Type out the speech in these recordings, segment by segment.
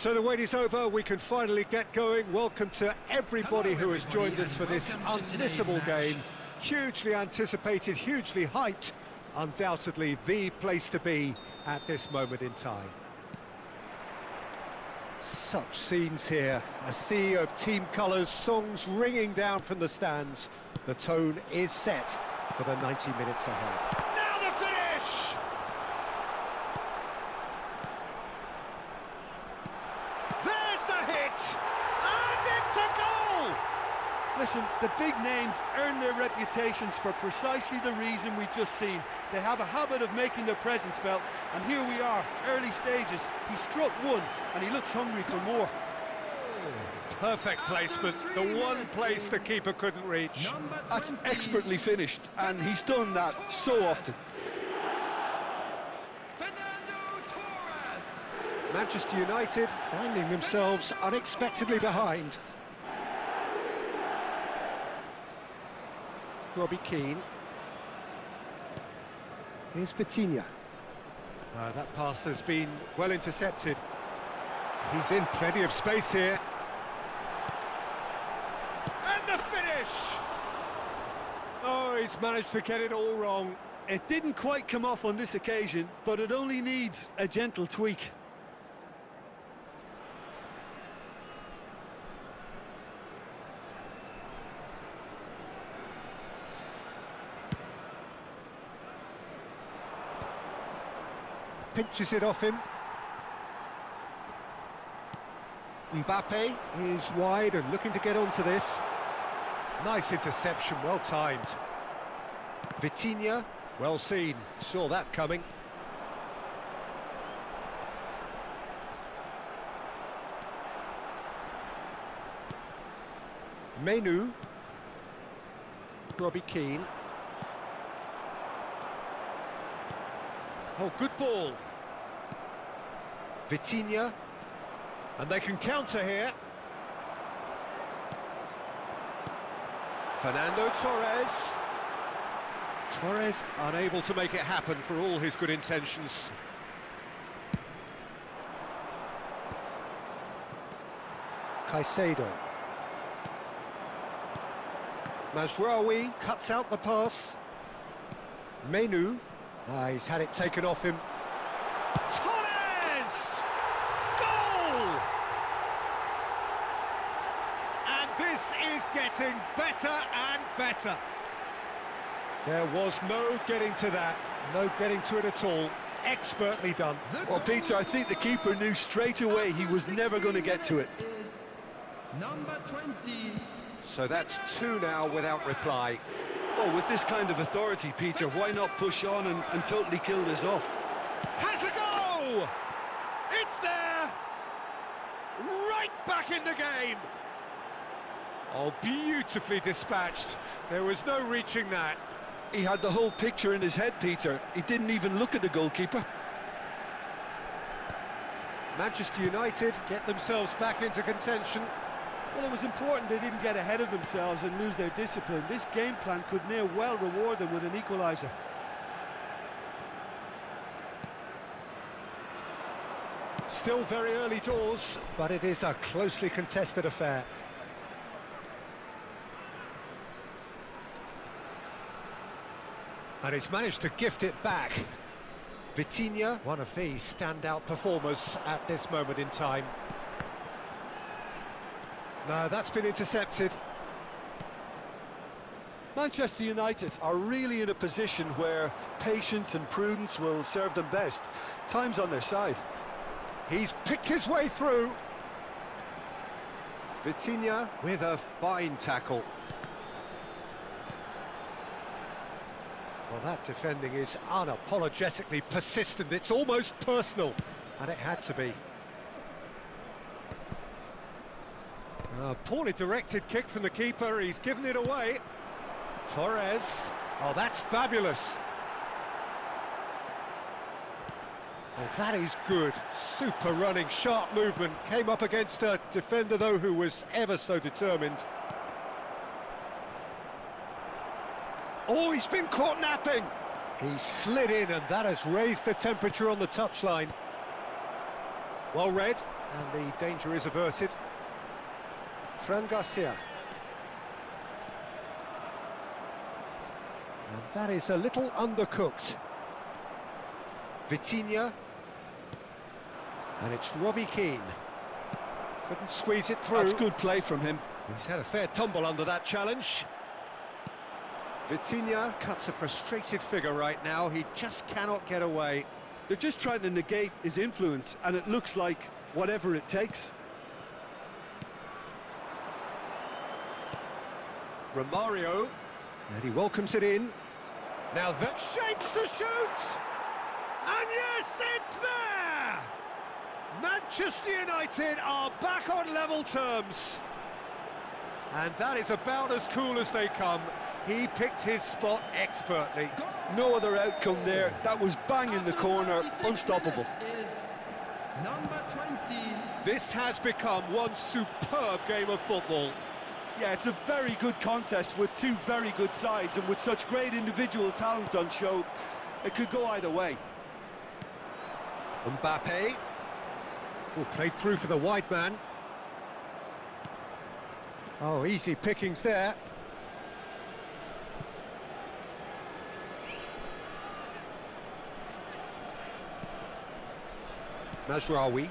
So the wait is over, we can finally get going. Welcome to everybody who has joined us for this unmissable game. Hugely anticipated, hugely hyped, undoubtedly the place to be at this moment in time. Such scenes here, a sea of team colours, songs ringing down from the stands. The tone is set for the 90 minutes ahead. Now the finish! There's the hit! And it's a goal! Listen, the big names earn their reputations for precisely the reason we've just seen. They have a habit of making their presence felt, and here we are, early stages. He struck one, and he looks hungry for more. Perfect placement, the one place the keeper couldn't reach. That's expertly finished, and he's done that so often. Manchester United finding themselves unexpectedly behind. Robbie Keane. Here's Vitinha. That pass has been well intercepted. He's in plenty of space here. And the finish! Oh, he's managed to get it all wrong. It didn't quite come off on this occasion, but it only needs a gentle tweak. Pinches it off him. Mbappe is wide and looking to get onto this. Nice interception, well timed. Vitinha, well seen, saw that coming. Menu. Robbie Keane. Oh, good ball. Vitinha. And they can counter here. Fernando Torres. Torres unable to make it happen for all his good intentions. Caicedo. Mazraoui cuts out the pass. Menu. He's had it taken off him. Torres! Goal! And this is getting better and better. There was no getting to that, no getting to it at all. Expertly done. Well, Peter, I think the keeper knew straight away he was never going to get to it. Number 20. So that's two now without reply. Well, with this kind of authority, Peter, why not push on and totally kill this off? Has a go! It's there! Right back in the game! Oh, beautifully dispatched. There was no reaching that. He had the whole picture in his head, Peter. He didn't even look at the goalkeeper. Manchester United get themselves back into contention. Well, it was important they didn't get ahead of themselves and lose their discipline. This game plan could near well reward them with an equaliser. Still very early doors, but it is a closely contested affair. And he's managed to gift it back. Vitinha, one of the standout performers at this moment in time. No, that's been intercepted. Manchester United are really in a position where patience and prudence will serve them best. Time's on their side. He's picked his way through. Vitinha with a fine tackle. Well, that defending is unapologetically persistent. It's almost personal, and it had to be. Poorly directed kick from the keeper, he's given it away. Torres, oh, that's fabulous. Oh, that is good. Super running, sharp movement. Came up against a defender, though, who was ever so determined. Oh, he's been caught napping. He slid in, and that has raised the temperature on the touchline. Well read, And the danger is averted. Fran Garcia. And that is a little undercooked. Vitinha. And it's Robbie Keane. Couldn't squeeze it through. That's good play from him. He's had a fair tumble under that challenge. Vitinha cuts a frustrated figure right now. He just cannot get away. They're just trying to negate his influence, and it looks like whatever it takes. Romario. And he welcomes it in. Now that shapes to shoot! And yes, it's there! Manchester United are back on level terms. And that is about as cool as they come. He picked his spot expertly. No other outcome there. That was bang in the corner, unstoppable. Is number 20. This has become one superb game of football. Yeah, it's a very good contest with two very good sides, and with such great individual talent on show, it could go either way. Mbappe. Oh, played through for the wide man. Oh, easy pickings there. Mazraoui.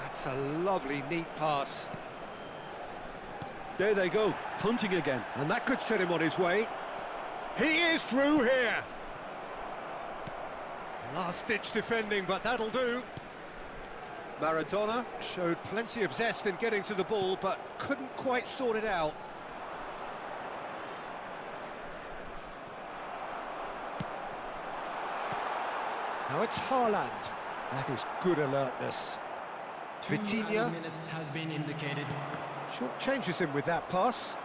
That's a lovely, neat pass. There they go, punting again. And that could set him on his way. He is through here. Last-ditch defending, but that'll do. Maradona showed plenty of zest in getting to the ball, but couldn't quite sort it out. Now it's Haaland. That is good alertness. 2 Vitinha. minutes has been indicated. Short changes him with that pass.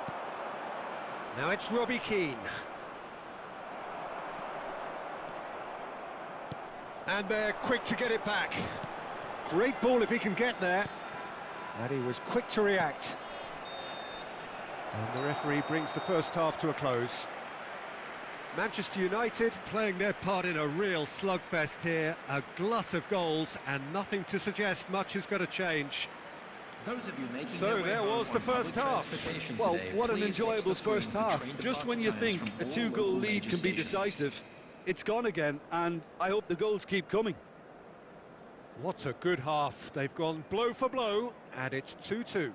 Now it's Robbie Keane. And they're quick to get it back. Great ball if he can get there. And he was quick to react. And the referee brings the first half to a close. Manchester United playing their part in a real slugfest here. A glut of goals and nothing to suggest much is going to change. Those of you making So their way there home was on the first public half. transportation Well, today, what an please enjoyable exit the first room half. trained Just when you department think from a all two-goal local lead major can be stations. decisive, it's gone again, and I hope the goals keep coming. What a good half. They've gone blow for blow, and it's 2-2.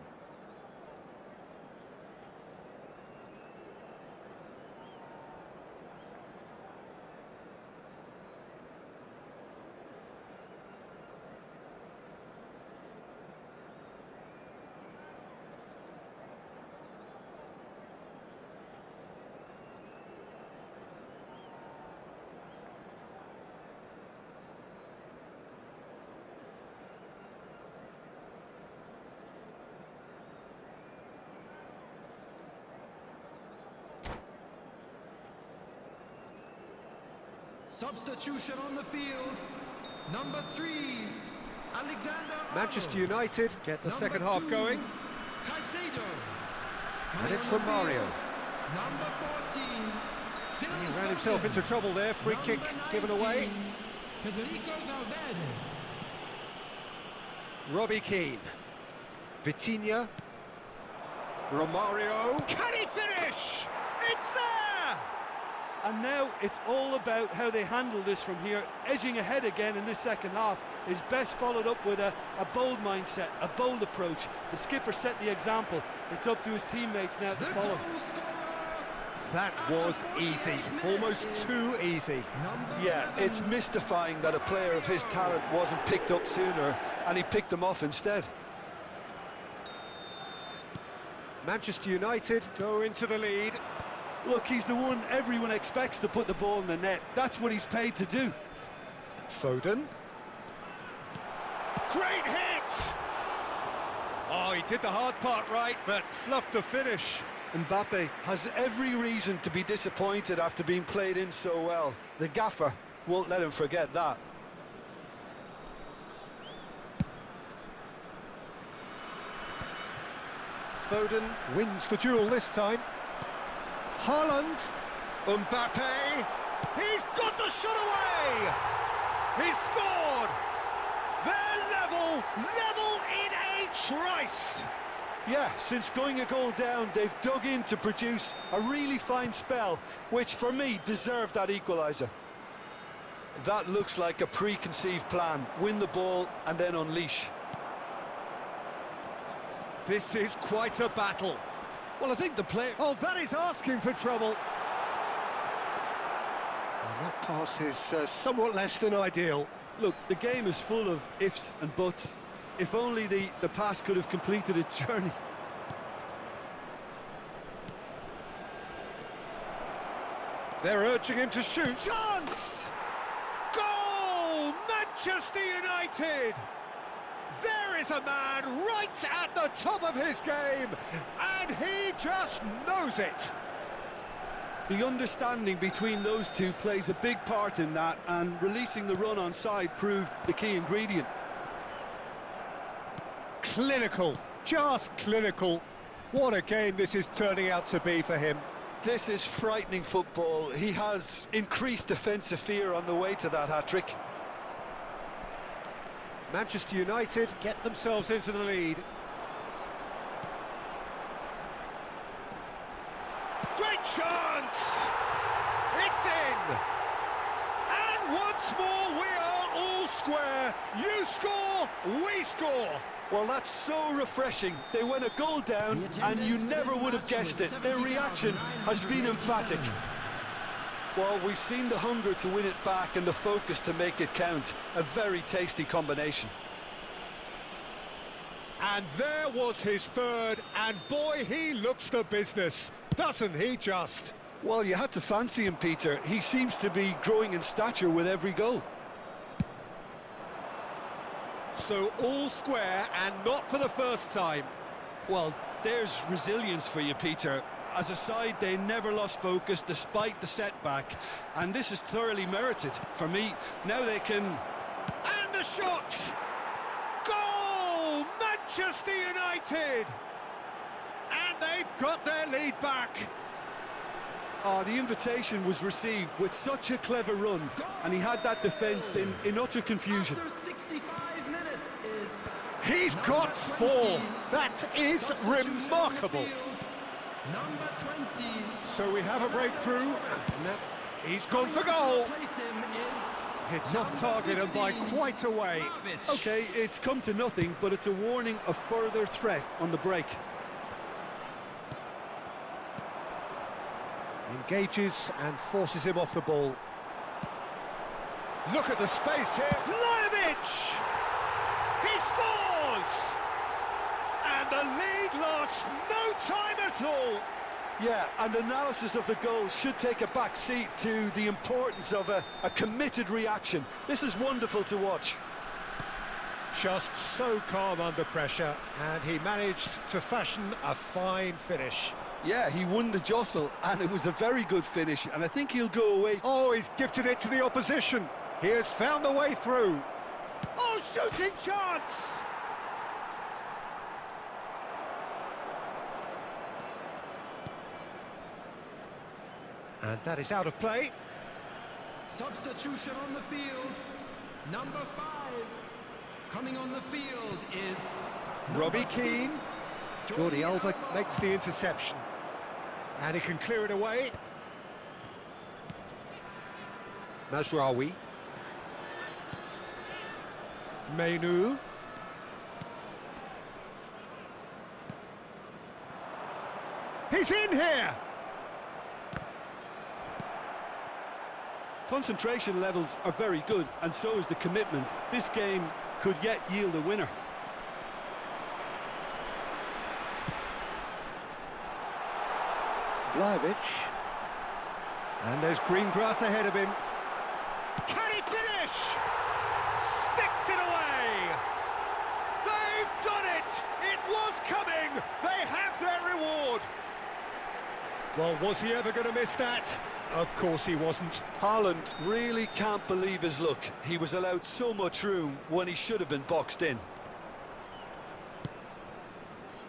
Substitution on the field. Number 3, Alexander Manchester Arnold. United get the Number second half 2, going. Caicedo. And Coming it's on the Romario. field, Number 14. Phil He ran himself Foden. into trouble there. Free kick Number given away. 19, Federico Valverde. Robbie Keane. Vitinha. Romario. Can he finish? It's there! And now it's all about how they handle this from here. Edging ahead again in this second half is best followed up with a bold mindset, a bold approach. The skipper set the example. It's up to his teammates now to The follow. goal scorer. That was easy. Almost too easy. Number Yeah, 11. it's mystifying that a player of his talent wasn't picked up sooner, and he picked them off instead. Manchester United go into the lead. Look, he's the one everyone expects to put the ball in the net. That's what he's paid to do. Foden. Great hit! Oh, he did the hard part right, but fluffed the finish. Mbappe has every reason to be disappointed after being played in so well. The gaffer won't let him forget that. Foden wins the duel this time. Haaland. Mbappe. He's got the shot away! He's scored! They're level in a trice! Yeah, since going a goal down, they've dug in to produce a really fine spell, which for me deserved that equaliser. That looks like a preconceived plan. Win the ball and then unleash. This is quite a battle. Well, I think the player... Oh, that is asking for trouble. And that pass is somewhat less than ideal. Look, the game is full of ifs and buts. If only the pass could have completed its journey. They're urging him to shoot. Chance! Goal! Manchester United! There is a man right at the top of his game, and he just knows it. The understanding between those two plays a big part in that, and releasing the run on side proved the key ingredient. Clinical, just clinical. What a game this is turning out to be for him. This is frightening football. He has increased defensive fear on the way to that hat-trick. Manchester United get themselves into the lead. Great chance! It's in! And once more we are all square. You score, we score. Well, that's so refreshing. They went a goal down and you never would have guessed it. Their reaction has been emphatic. Well, we've seen the hunger to win it back and the focus to make it count. A very tasty combination. And there was his third, and boy, he looks the business, doesn't he just? Well, you had to fancy him, Peter. He seems to be growing in stature with every goal. So all square, and not for the first time. Well, there's resilience for you, Peter. As a side, they never lost focus despite the setback, and this is thoroughly merited. For me, now they can... And the shot! Goal! Manchester United! And they've got their lead back. Oh, the invitation was received with such a clever run, and he had that defence in utter confusion. After 65 minutes is He's got 4. That is remarkable. number 20. So we have a breakthrough. He's gone for goal. Replace him is Hits off target and by quite a way. Vlahovic. Okay, it's come to nothing, but it's a warning of further threat on the break. Engages and forces him off the ball. Look at the space here. Vlahovic! He scores! And the lead lasts no time at all. Yeah, and analysis of the goal should take a back seat to the importance of a committed reaction. This is wonderful to watch. Just so calm under pressure, and he managed to fashion a fine finish. Yeah, he won the jostle, and it was a very good finish, and I think he'll go away. Oh, he's gifted it to the opposition. He has found the way through. Oh, shooting chance! And that is out of play. Substitution on the field. Number 5. Coming on the field is Robbie number Keane. 6, Jordi Alba makes the interception. And he can clear it away. Mazraoui. Menu. He's in here! Concentration levels are very good, and so is the commitment. This game could yet yield a winner. Vlahovic. And there's green grass ahead of him. Can he finish? Sticks it away! They've done it! It was coming! They have their reward! Well, was he ever going to miss that? Of course he wasn't. Haaland really can't believe his luck. He was allowed so much room when he should have been boxed in.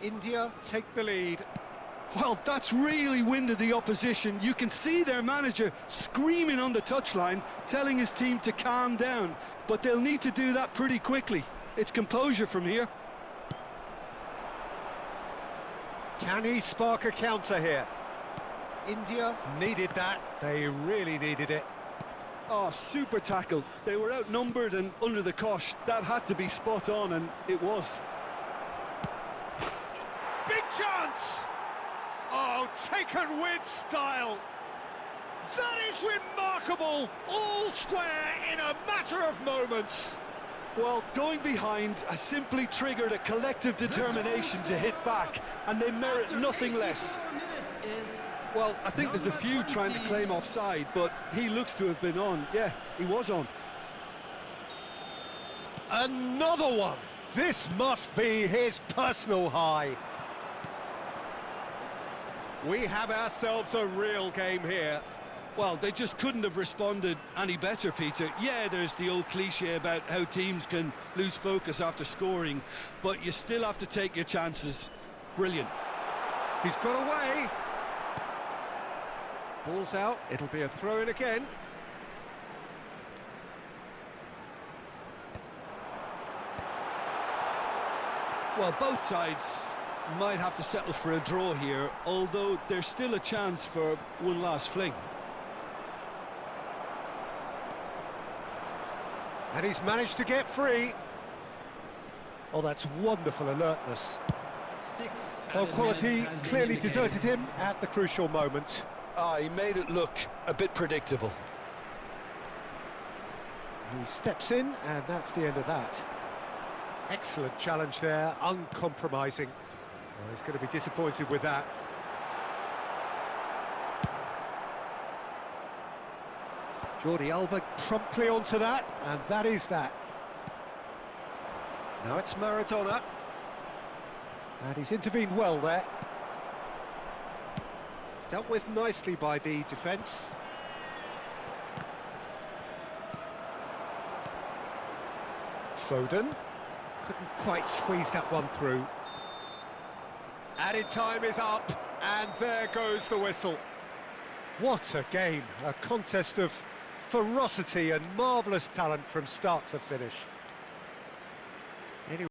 India take the lead. Well, that's really winded the opposition. You can see their manager screaming on the touchline, telling his team to calm down. But they'll need to do that pretty quickly. It's composure from here. Can he spark a counter here? India needed that. They really needed it. Oh, super tackle. They were outnumbered and under the cosh. That had to be spot on, and it was. Big chance! Oh, taken with style. That is remarkable. All square in a matter of moments. Well, going behind has simply triggered a collective determination to hit back, and they merit nothing less. Well, I think there's a few trying to claim offside, but he looks to have been on. Yeah, he was on. Another one. This must be his personal high. We have ourselves a real game here. Well, they just couldn't have responded any better, Peter. Yeah, there's the old cliche about how teams can lose focus after scoring, but you still have to take your chances. Brilliant. He's got away. Ball's out, it'll be a throw-in again. Well, both sides might have to settle for a draw here, although there's still a chance for one last fling. And he's managed to get free. Oh, that's wonderful alertness. Well, quality clearly deserted him at the crucial moment. He made it look a bit predictable. He steps in, and that's the end of that. Excellent challenge there, uncompromising. Well, he's going to be disappointed with that. Jordi Alba promptly onto that, and that is that. Now it's Maradona. And he's intervened well there. Dealt with nicely by the defence. Foden couldn't quite squeeze that one through. Added time is up, and there goes the whistle. What a game, a contest of ferocity and marvellous talent from start to finish.